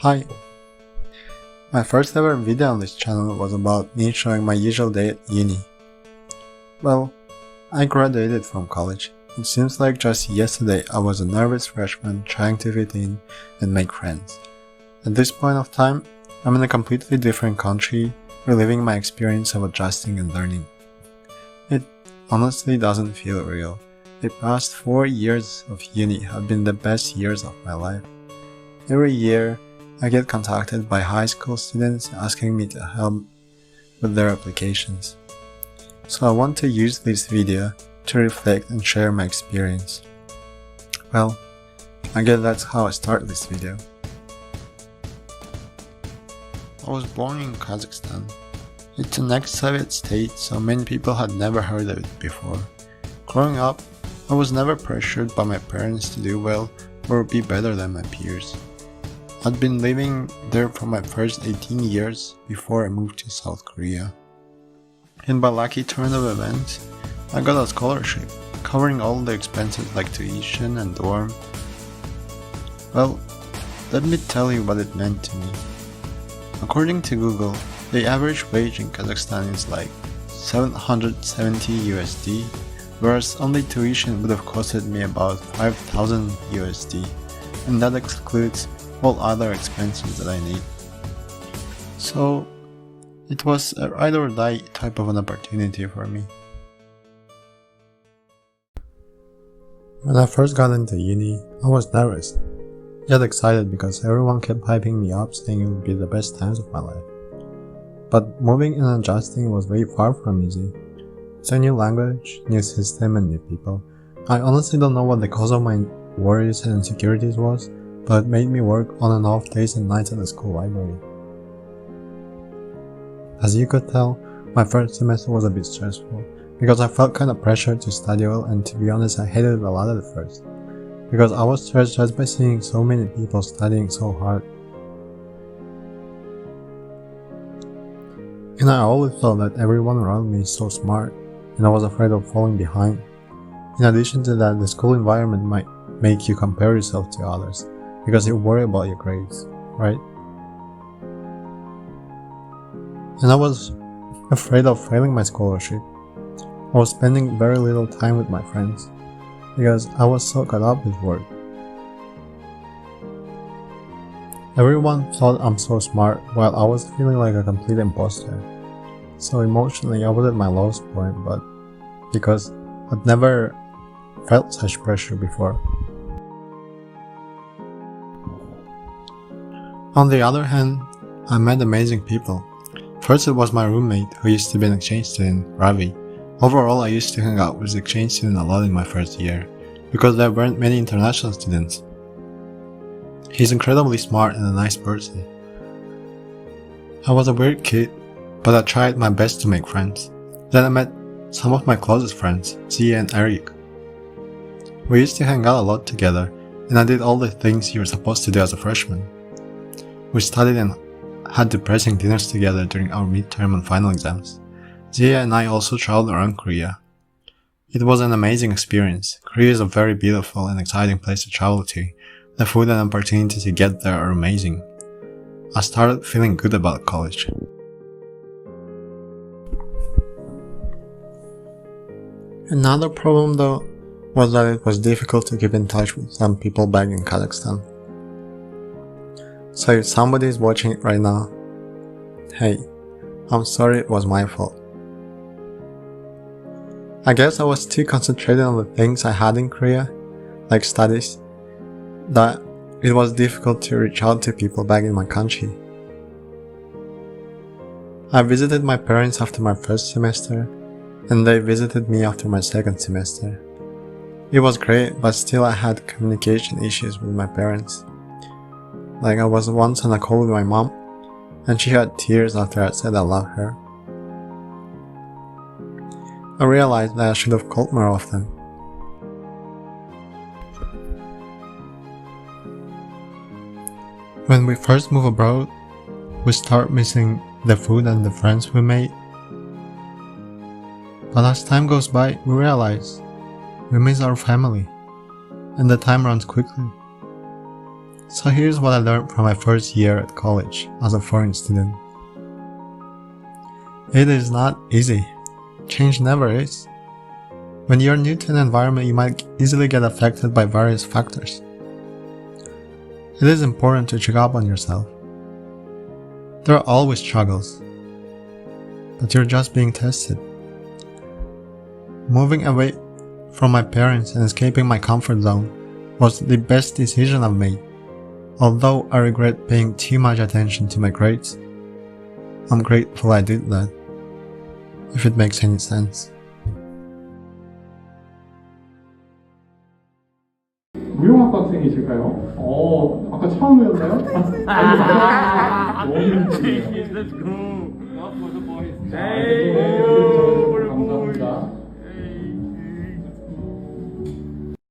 Hi! My first ever video on this channel was about me showing my usual day at uni. Well, I graduated from college. It seems like just yesterday I was a nervous freshman trying to fit in and make friends. At this point of time, I'm in a completely different country, reliving my experience of adjusting and learning. It honestly doesn't feel real. The past 4 years of uni have been the best years of my life. Every year, I get contacted by high school students asking me to help with their applications. So I want to use this video to reflect and share my experience. Well, I guess that's how I start this video. I was born in Kazakhstan. It's an ex-Soviet state, so many people had never heard of it before. Growing up, I was never pressured by my parents to do well or be better than my peers. I'd been living there for my first 18 years before I moved to South Korea. And by lucky turn of events, I got a scholarship, covering all the expenses like tuition and dorm. Well, let me tell you what it meant to me. According to Google, the average wage in Kazakhstan is like 770 USD, whereas only tuition would have costed me about 5,000 USD, and that excludes all other expenses that I need. So, it was a ride or die type of an opportunity for me. When I first got into uni, I was nervous, yet excited because everyone kept hyping me up saying it would be the best times of my life. But moving and adjusting was very far from easy. It's a new language, new system, and new people. I honestly don't know what the cause of my worries and insecurities was, but it made me work on and off days and nights at the school library. As you could tell, my first semester was a bit stressful, because I felt kind of pressured to study well, and to be honest I hated it a lot at first, because I was stressed just by seeing so many people studying so hard. And I always thought that everyone around me is so smart, and I was afraid of falling behind. In addition to that, the school environment might make you compare yourself to others, because you worry about your grades, right? And I was afraid of failing my scholarship. I was spending very little time with my friends, because I was so caught up with work. Everyone thought I'm so smart, while I was feeling like a complete imposter. So emotionally I was at my lowest point, but because I'd never felt such pressure before. On the other hand, I met amazing people. First it was my roommate who used to be an exchange student, Ravi. Overall I used to hang out with the exchange student a lot in my first year, because there weren't many international students. He's incredibly smart and a nice person. I was a weird kid, but I tried my best to make friends. Then I met some of my closest friends, Zia and Eric. We used to hang out a lot together, and I did all the things you were supposed to do as a freshman. We studied and had depressing dinners together during our midterm and final exams. Zia and I also traveled around Korea. It was an amazing experience. Korea is a very beautiful and exciting place to travel to. The food and opportunity to get there are amazing. I started feeling good about college. Another problem though was that it was difficult to keep in touch with some people back in Kazakhstan. So if somebody is watching it right now, hey, I'm sorry, it was my fault. I guess I was too concentrated on the things I had in Korea, like studies, that it was difficult to reach out to people back in my country. I visited my parents after my first semester, and they visited me after my second semester. It was great, but still I had communication issues with my parents. Like I was once on a call with my mom, and she had tears after I said I love her. I realized that I should have called more often. When we first move abroad, we start missing the food and the friends we made. But as time goes by, we realize we miss our family, and the time runs quickly. So here's what I learned from my first year at college as a foreign student. It is not easy. Change never is. When you're new to an environment, you might easily get affected by various factors. It is important to check up on yourself. There are always struggles, but you're just being tested. Moving away from my parents and escaping my comfort zone was the best decision I've made. Although I regret paying too much attention to my grades, I'm grateful I did that, if it makes any sense. 무용학과 학생이실까요? 아까 처음이었나요? 너무 힘들어요.